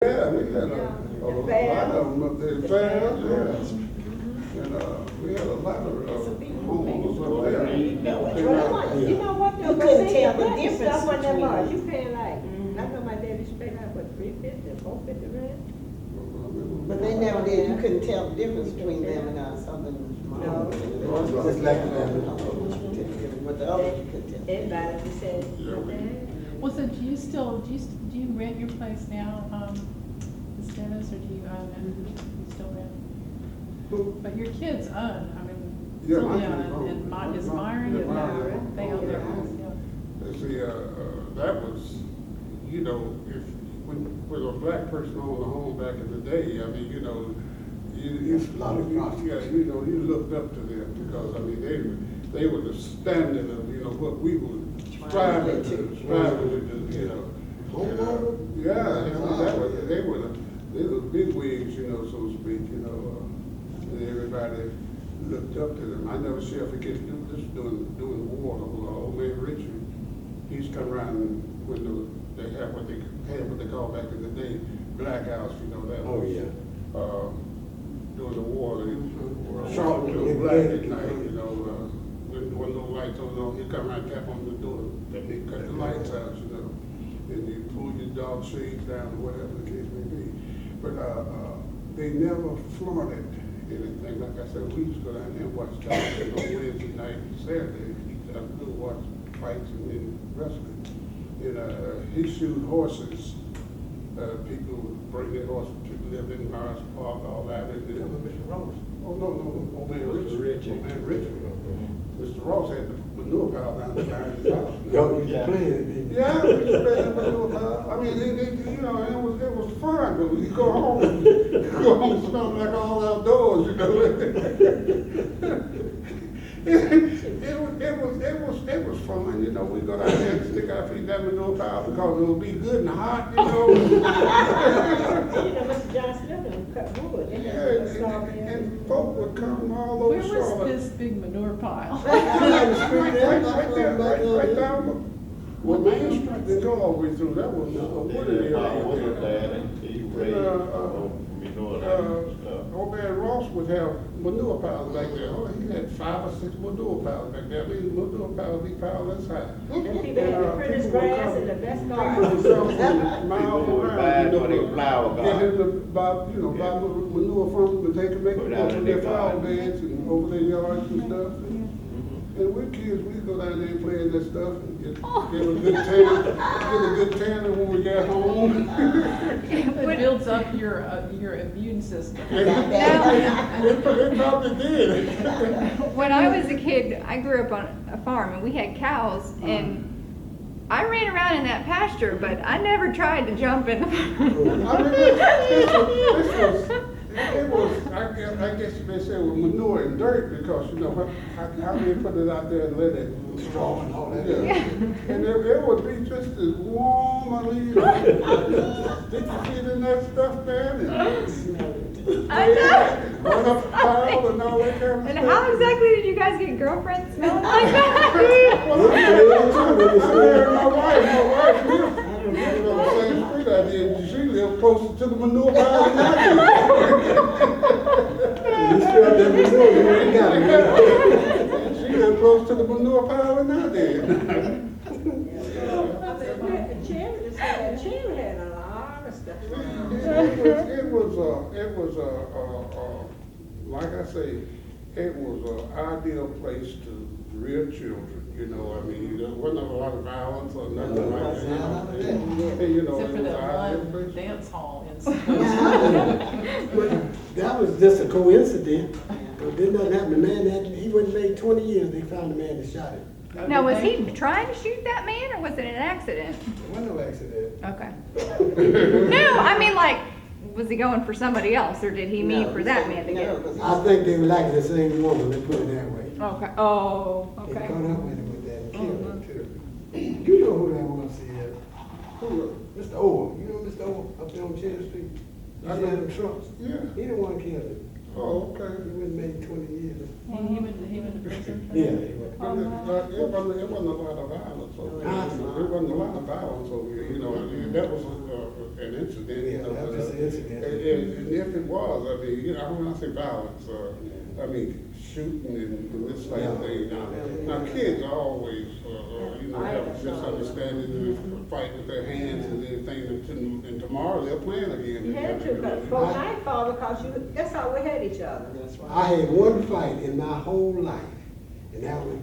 Yeah, we had a lot of them up there, fairs, yeah. And, we had a lot of, homeowners up there. You know what? You couldn't tell the difference Stuff wasn't that between much. them. You paying like, I know my dad used to pay like, what, $350, $450 rent? But they never did, you couldn't tell the difference between them and us, other than. No. Just like with the others, you couldn't tell. Everybody just said, Yeah, Well, so do you rent your place now, Ms. Dennis, or do you own it? You still rent? But your kids own, I mean, Yeah, my Sylvia kids own. and is Myron, Yeah, Myron. they own their house, yeah. See, that was, you know, if, when a black person owned a home back in the day, I mean, you know, yeah, you know, you looked up to them because, I mean, they were the standard of, you know, what we were striving to do, you know. And, yeah, I mean, they were the big wigs, you know, so to speak, you know, and everybody looked up to them. I never shall forget doing the war, old man Richard. He's come around when they had what they call back in the day, blackouts, you know, that was. Oh, yeah. During the war, they shot to black at night, you know, when no lights on, he come around, tap on the door, they cut the lights out, you know, and you pull your dog shades down, or whatever the case may be. But, they never flaunted anything. Like I said, we used to go down there and watch television on Wednesday night and Saturday. We watch fights and then wrestling. And, he shoot horses. People would bring their horses, people lived in Mars Park, all that. Mr. Ross. Oh, no, old man Richard. Old man Richard. Mr. Ross had the manure pile down behind his house. Y'all used to play it, didn't you? Yeah, we used to play that manure pile. I mean, you know, it was fun, but when you go home smelling like all outdoors, you know. It was fun, you know. We go down there and stick our feet in that manure pile because it would be good and hot, you know. you know, Mr. John Smith and cut wood. They had a saw there. And folk would come all over Where was Charlotte. this big manure pile? Right down, well, Main Street didn't go all the way through, that was a wooded area. Old man Ross would have manure piles back there. Oh, he had 5 or 6 manure piles back there. I mean, manure piles be piled this high. And people had the prettiest people would grass come- and the best People garden. would come from miles People would around, buy you know, for their flower get garden. him to buy, you know, buy manure from them and take and make Put them out go in to their their flower garden. beds and over their yards and stuff. And we kids, we go down there and play in that stuff and get a good tan when we got home. It builds up your immune system. It probably did. When I was a kid, I grew up on a farm and we had cows and I ran around in that pasture, but I never tried to jump in. I mean, I guess you may say it was manure and dirt because, you know, how they put it out there and let it. Straw and all that. Yeah. And it would be just as warm, I mean, did you feed in that stuff, man? I know. Run up the pile and all that kind of And stuff. how exactly did you guys get girlfriends smelling like that? Well, I married my wife lived, you know, the same street I did. She lived closer to the manure pile than I You still that manure, you already got it. did. She lived close to the manure pile than I did. Cherry had a lot of stuff. It was like I say, it was an ideal place to rear children. You know, I mean, there wasn't a lot of violence or nothing like that. And, you know, Except for it was that an ideal one place. dance hall in But that was just a coincidence. Didn't nothing happen. The man he wouldn't make 20 years, they found the man that shot him. Now, was he trying to shoot that man or was it an accident? It wasn't no accident. Okay. No, I mean like, was he going for somebody else or did he mean for that man to get? I think they were like the same woman, they put it that way. Okay, oh, They okay. caught up with him with that and killed him too. You know who that was here? Who? Mr. Owen. You know Mr. Owen up there on Cherry Street? He had them trucks. Yeah. He the one killed him. Oh, He okay. went maybe 20 years. He went to prison for Yeah. that? he went. But it wasn't a lot of violence over here. There wasn't a lot of violence over here, you know, and that was an incident, you Yeah, know. that was an incident. And if it was, I mean, you know, when I say violence, I mean, shooting and this type of thing. Now, kids are always, you know, have misunderstanding and fight with their hands and anything, and tomorrow they're playing again. You had to, but for nightfall, because that's how we had each other. That's right. I had one fight in my whole life, and that was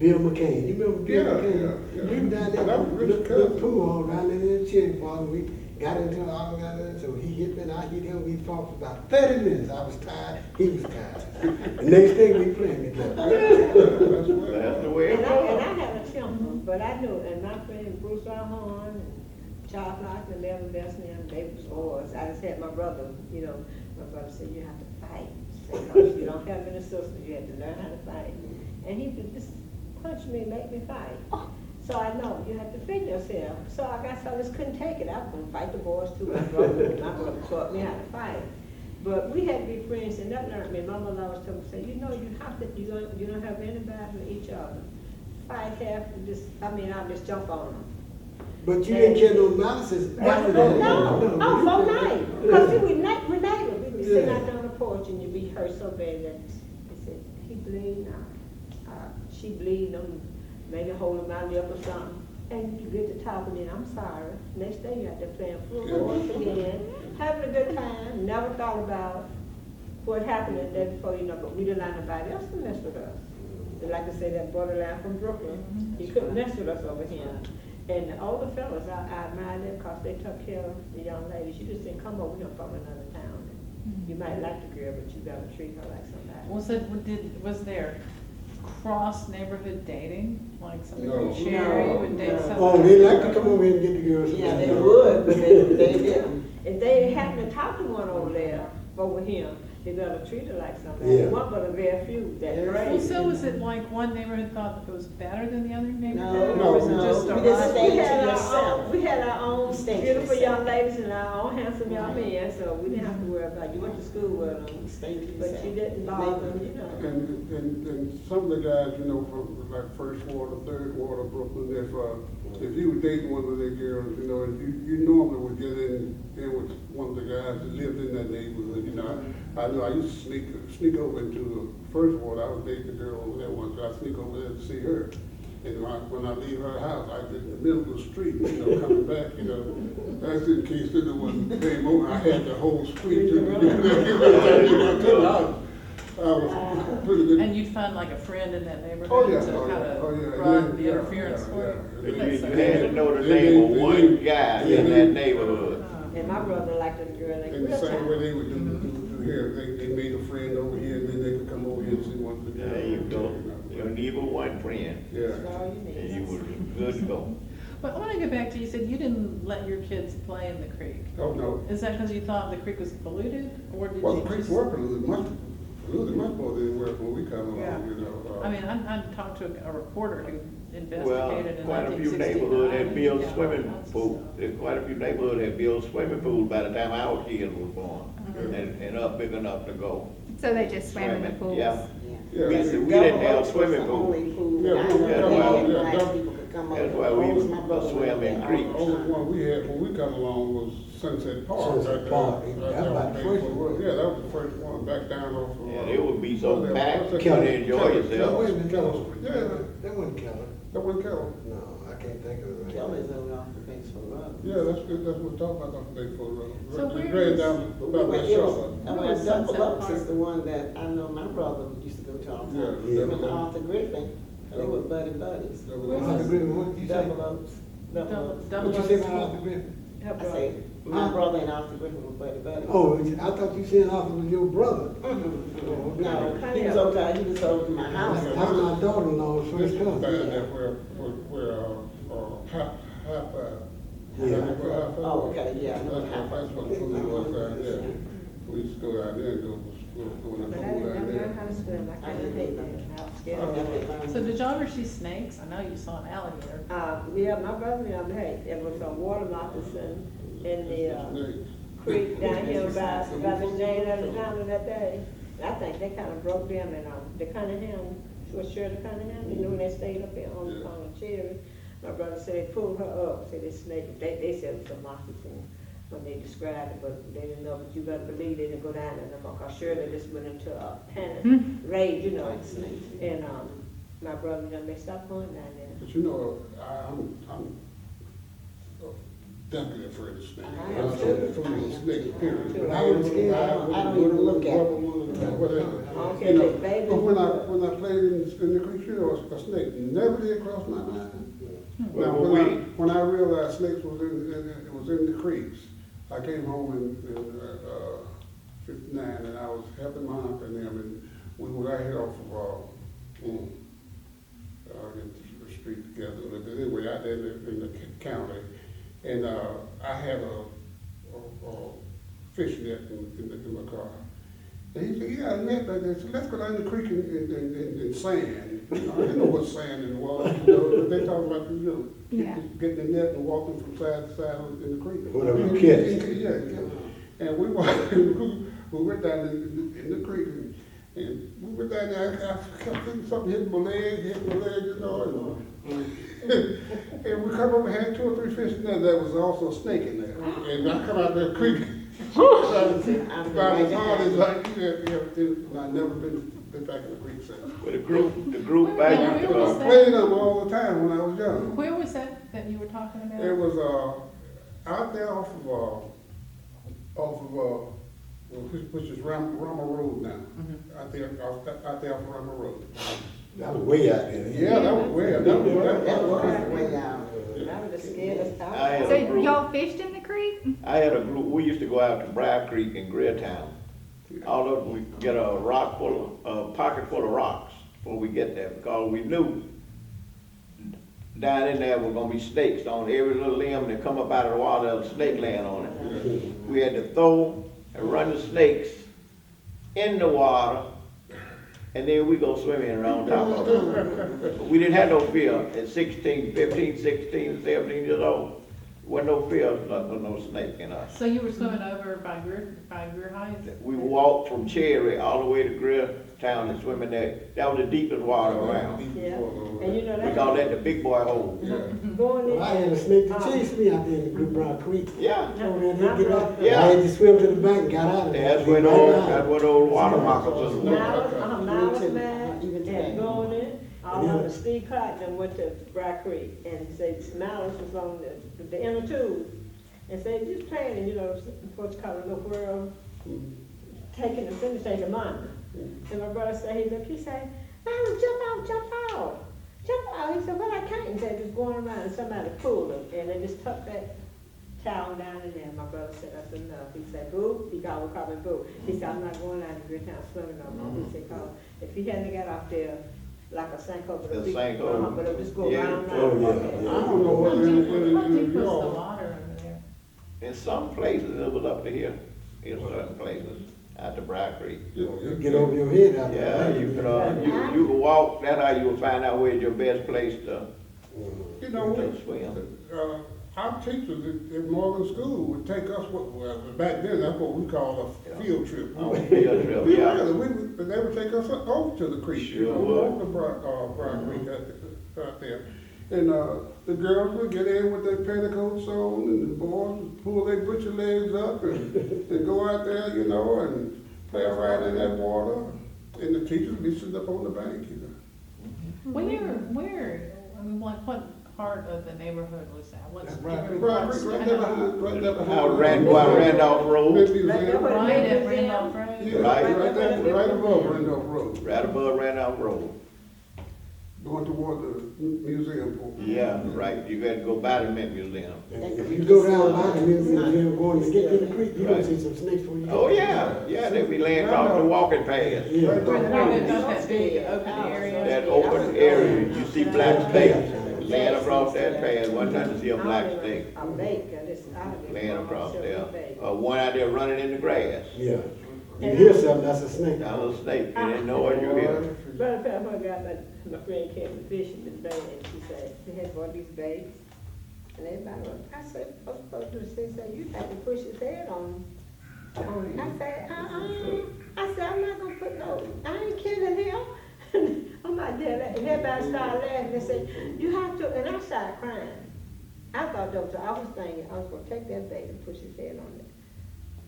Bill McCain. You remember Bill Yeah, McCain? yeah, yeah. We were down there, That was Richard little Cousins. pool hall down there in the cherry farm. We got into an argument, so he hit me and I hit him. We fought for about 30 minutes. I was tired, he was tired. The next thing we playing together. That's the way it And I was. had a temper, but I knew, and my friend Bruce Alhorn, and Charles Lockton, and Melvin Bessie, and they was boys. I just had my brother, you know, my brother said, you have to fight. Because you don't have any sisters, you have to learn how to fight. And he would just punch me and make me fight. So I know, you have to defend yourself. So I guess I just couldn't take it. I was gonna fight the boys too. My brother taught me how to fight. But we had to be friends, and that learned me. My mother always told me, say, you know, you have to, you don't have anybody with each other. Fight half, I'll just jump on them. But you didn't kill no mouses after that. No, for night. Because we neighbors. We be sitting out there on the porch and you be hurt so bad that they said, he bleeding now. She bleeding them, maybe holding my lip or something. And you get to talking and I'm sorry. Next day you have to play full force again, having a good time. Never thought about what happened the day before, you know, but we didn't allow nobody else to mess with us. They like to say that borderline from Brooklyn. You couldn't mess with us over here. And the older fellas, I admire them because they took care of the young ladies. You just didn't come over here from another town. You might like the girl, but you gotta treat her like somebody. Was there cross neighborhood dating? Like somebody No. from Cherry would date No. somebody? Oh, they like to come over here and get the girls. Yeah, they would, but they didn't. If they happened to talk to one over there, over here, they better treat her like somebody. Yeah. One but a very few that Very brave. Well, so was it like one neighborhood thought that it was better than the other neighborhood? No, Or was it no, just a we just rivalry? stayed to yourself. We had our own Stay to beautiful yourself. young ladies and our own handsome young men, so we didn't have to worry about, you went to school with them, Stay to but yourself. you didn't bother them, you know. And some of the guys, you know, from like First Ward or Third Ward of Brooklyn, if you were dating one of their girls, you know, you normally would get in with one of the guys that lived in that neighborhood, you know. I know I used to sneak over into the First Ward. I was dating a girl over there once, so I sneak over there to see her. And when I leave her house, I get in the middle of the street, you know, coming back, you know. That's in case there was came over, I had the whole street to the house. I was pretty good. And you'd find like a friend in that Oh, neighborhood yeah, to oh, kind yeah, oh, yeah. of run the Yeah, interference yeah, for yeah. you. You That's so had to know the They- name of they- one guy in that neighborhood. And my brother liked the girl, like, In the real same way time. they would do here, they made a friend over here, and then they could come over here and see one of the girls. There you go. You need but one friend, Yeah. That's all you and need. you was good to go. But I want to go back to, you said you didn't let your kids play in the creek. Oh, no. Is that because you thought the creek was polluted, or did Well, you the creek's just? working a little much more than it worked when we come Yeah. along, you know. I mean, I talked to a reporter who Well, investigated in quite a few 1969. neighborhoods had built Yeah, swimming lots of pool, stuff. there's quite a few neighborhoods had built swimming pools by the time our kids was born. Mm-hmm. And up big enough to go. So they just swam in the Swimming, pools? yeah. Yeah, We that's- didn't have Double Oaks was swimming the pool. only pool Yeah, that I that's know why- that yeah, black that- people could come over. that's why we Always my brother swam went in there all creeks. the Only time. one we had when we come along was Sunset Park. Sunset right there. Park. Right That there was on the first Maple one. Road. Yeah, that was the first one, back down off of. Yeah, it would be so what's that- packed, what's that you called? could enjoy Keller. yourself. Wait a minute, Keller Keller. Street. Yeah, That wasn't Keller. that wasn't Keller. No, I can't think of it. Kelly's over off the Batesville Road. Yeah, that's what we're talking about, off Bayford Road. So Just where drag is- down about that short. Where is Double Sunset Oaks Park? is the one that I know my brother used to go to all the time. Yeah, Him and yeah. Arthur Griffin, they were buddies. Arthur Griffin, what did you say? Double Oaks. What you say about Arthur Griffin? I say, my brother and Arthur Griffin were buddies. Oh, I thought you said Arthur was your brother. No, he was over, he was over my house. That's my daughter-in-law's first Down cousin. there where, half, Yeah. Oh, okay, yeah. I know what That's what the pool was down there. We used to go down there and go in the But I pool didn't down learn there. how to swim, I couldn't hate that, I was scared of that. So did y'all ever see snakes? I know you saw an alligator. Yeah, my brother and I, hey, it was a water moccasin in the, Snakes. creek down here by Miss Jane Alexander that day. And I think they kind of broke them and, the Cunningham, was Shirley Cunningham, you know, when they stayed up there on Cherry. My brother said they pulled her up, said they snake, they said it was a moccasin when they described it, but they didn't know, but you better believe they didn't go down there no more, cause Shirley just went into a panic, rage, you know. And, my brother, they stopped going down there. But you know, I'm definitely afraid of snakes. I I'm am afraid too. of snakes, period. too. But I am scared. I don't even look at rubber them. ones or whatever. Okay, You know, they baby. but when I played in the creek, you know, a snake never did cross my mind. Now, when I realized snakes was it was in the creeks, I came home in 59, and I was helping my uncle and them, and we were out here off of in the street together. But anyway, out there in the county, and I had a fish net in my car. And he said, "Yeah, a net like that. So let's go down the creek in sand." You know, I didn't know what sand in was. You know, but they talking about getting the net and walking from side to side in the creek. Whatever you catch. Yeah. And we went down in the creek, and we went down there. I kept thinking something hit my leg, you know. And we come over and had 2 or 3 fish in there. There was also a snake in there. And I come out there creek. About as hard as I can. I've never been back in the creek since. With the group Where I used to, was I that? played them all the time when I was young. Where was that you were talking about? It was out there off of which is Rama Road now. Out there off of Rama Road. That was way out there. Yeah, that was way. That was way out. That was the scared I out. had So a group. y'all fished in the creek? I had a group, we used to go out to Briar Creek in Greertown. All of we get a pocket full of rocks before we get there, because we knew down in there were gonna be snakes on every little limb that come up out of the water, there was a snake laying on it. We had to throw and run the snakes in the water, and then we go swimming around top of it. But we didn't have no fear at 16, 15, 16, 17 years old. Wasn't no fear of no snake in us. So you were swimming over by Greer Heights? We walked from Cherry all the way to Greertown and swimming there. That was the deepest water around. Yeah, and you know We that. call that the big boy hole. Going in. Well, I had a snake to chase me out there in the Blue Brown Creek. Yeah, Oh, man, they get out. Yeah. I had to swim to the bank and got out of there. that's where the old water moccasins were. Miles man, Even today. and going in, all of the Steve Cotton went to Briar Creek, and said Miles was on the inner tube, and said, just playing, and you know, what's called a little whirl, taking the finish, taking money. And my brother said, he looked, he said, Miles, jump out. He said, well, I can't. He said, just going around, and somebody pulled him, and they just tucked that towel down in there. My brother said, that's enough. He said, boo. He called me boo. He said, I'm not going out to Greertown swimming no more. He said, cause if he hadn't got off there like a sinkhole, The sinkhole. but it'll just go Yeah. round. Oh, yeah. I don't know what How deep was in the y'all. water over there? In some places it was up to here, in certain places, out to Briar Creek. You get over your head out Yeah, there. you could walk, that's how you would find out where's your best place to You know, swim. our teachers at Morgan School would take us, well, back then, that's what we called a field trip. On a field trip, We yeah. really, they would take us over to the creek, you Sure know, would. over to Briar Creek out there. And the girls would get in with their petticoats on, and the boys would pull their butcher legs up and go out there, you know, and play around in that water. And the teachers would be sitting up on the bank, you know. What part of the neighborhood was that? What That's street? right. Briar Creek, right there behind. Out Randolph Road, Museum. Right at Randolph Road? Yeah, Right. right there, right above Randolph Road, right above Randolph Road. going toward the museum. Yeah, right, you gotta go by the Mint Museum. And if you go down by the museum going to get to the creek, you're gonna see some snakes before you get Oh, there. yeah, they be laying across the walking path. Yeah. Right Where there. that big open area? That open area, you see black snakes laying across that path, one time to see a black snake A lake, and it's out of it. laying across there. One out there running in the grass. Yeah. You hear something, that's a snake. That little snake, you didn't know what you hear. Brother Pepper got my friend came to fishing today, and she said, she had one of these baits, and everybody was, I said, what's supposed to do? She said, you had to push his head on I said, I said, I'm not gonna put no, I ain't killing him. I'm out there, and everybody started laughing, they said, you have to, and I started crying. I thought that was, I was thinking, I was gonna take that baby and push his head on it.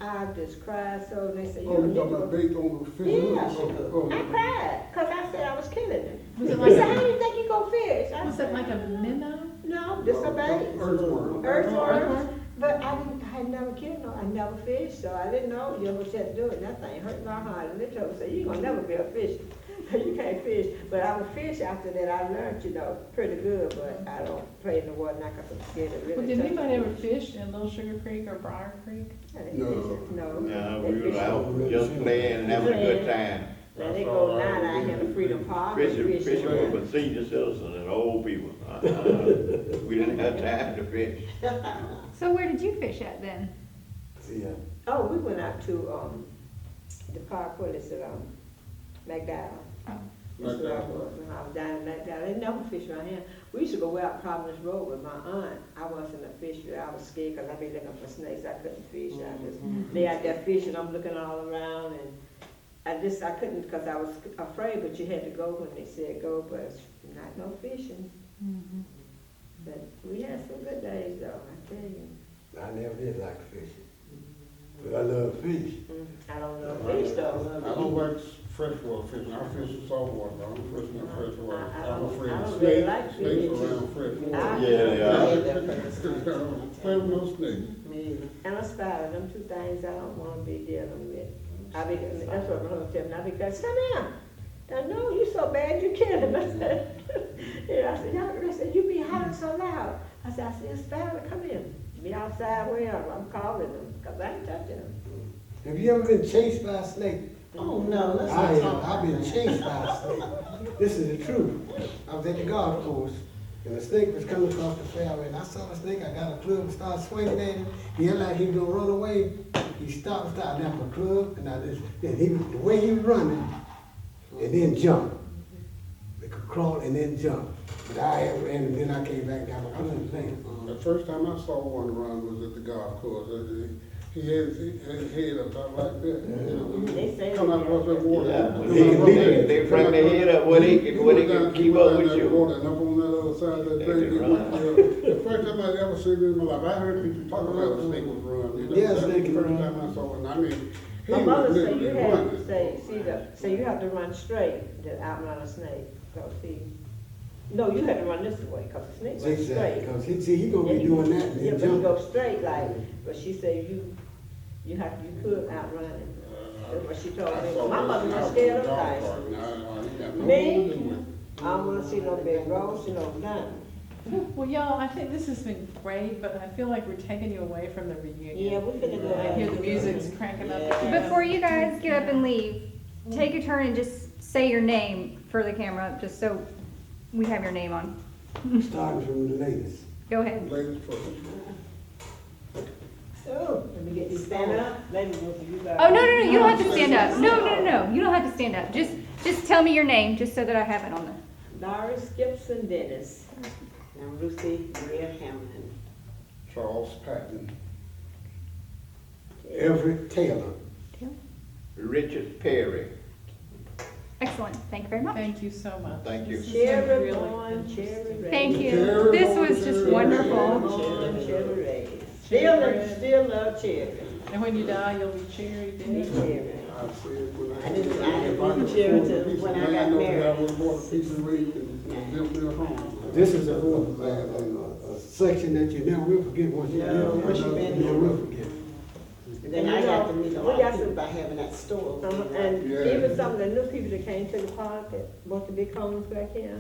I just cried, so they said, Oh, you you talking about need based on the fish? Yeah. Oh, I cried, cause I said I was killing him. Was it He like said, how do a, you think you gonna fish? I was it said, like a minnow? No, just a baby. Earthworm. Earthworm. But I had never killed no, I never fished, so I didn't know you ever said do it. That thing hurt my heart. And they told me, say, you gonna never be a fish. You can't fish. But I would fish after that. I learned, pretty good, but I don't play in the water now because I'm scared of really. Well, did touching anybody ever it. fish in Little Sugar Creek or Briar Creek? I didn't No. fish it. No. No, They we were fish out just playing and having a good time. Now they go now down here to Freedom Park. and Fishing fish for there. senior citizens and old people. We didn't have time to fish. So where did you fish at then? See, Oh, we went out to, the park, what is it, McDowell. That's where I was, when I was down in McDowell. They never fish around here. We used to go way out Providence Road with my aunt. I wasn't a fisher. I was scared because I be looking for snakes. I couldn't fish. I just lay out there fishing. I'm looking all around and I couldn't because I was afraid, but you had to go when they said go, but not no fishing. But we had some good days though, I tell you. I never did like fishing, but I love fish. I don't know fish I though. don't like freshwater fishing. I fish in saltwater. I don't fish in freshwater. I I'm don't- afraid I of don't really snakes. like Snakes fish. around freshwater. Yeah, they are. Play with no snakes. And a spider, them two things I don't wanna be dealing with. That's what my husband tell me, I be cussing, come here. I know, you so bad, you killing me. I said, yeah, I said, y'all, I said, you be hollering so loud. I said, I see a spider, come in. Be outside where I'm calling them, cause I ain't touching them. Have you ever been chased by a snake? Oh, no, let's I not have. talk I've been about chased by a snake. This is the truth. I was at the golf course, and the snake was coming across the fairway, and I saw the snake. I got a club and started swinging at him. He looked like he was gonna run away. He stopped after my club, and the way he was running, and then jump. They could crawl and then jump. But I ran, and then I came back and got my club and playing. The first time I saw one run was at the golf course. He had his head about like that. They say Come out that. across that water. Yeah, Come they out can across leap that- it. They bring their head up where they can keep up with you. Water, and up on that other side of that They thing, can he run. went there. The first time I ever seen it in my life, I heard people talk about a snake was run. Yeah, That's snake the can first run. time I saw it. I mean, he My was mother said literally you have to running. say you have to run straight to outrun a snake. So see, no, you had to run this way, cause the snake went Zigzag, straight. because he gonna be doing that and Yeah, then but you go jump. straight like, but she said you could outrun it. That's what she told I me. saw My that mother out was on scared the of golf heights. cart, and I got no Me? more than one. I don't wanna see no big road, see no nothing. Well, y'all, I think this has been great, but I feel like we're taking you away from the reunion. Yeah, we're finna go. I hear the music's cranking up again. Before you guys get up and leave, take a turn and just say your name for the camera, just so we have your name on. Starting from the latest. Go ahead. Ladies first. So, let me get you stand up. Let me go for you guys. Oh, no, you don't have to stand up. No, you don't have to stand up. Just tell me your name, just so that I have it on the. Doris Gibson Dennis. And Lucy Maria Hamilton. Charles Patton. Everett Taylor. Richard Perry. Excellent, thank you very much. Thank you so much. Thank you. This has been Cherry really- Bourne, Cherry Ray. Thank you. Cherry This Bourne, was just Cherry wonderful. Bourne, Cherry Ray. Cherry. Still love Cherry. And when you die, you'll be cherry dead. Cherry. I said when I didn't want Cherry till when I got married. I was bought a piece of weed and built me a home. This is a section that you never will forget once you No, live. once you've been You there. never will forget. Then I got to meet a We lot got of people some- by having that store. And Yeah. even some of the new people that came to the park that bought the big homes back here,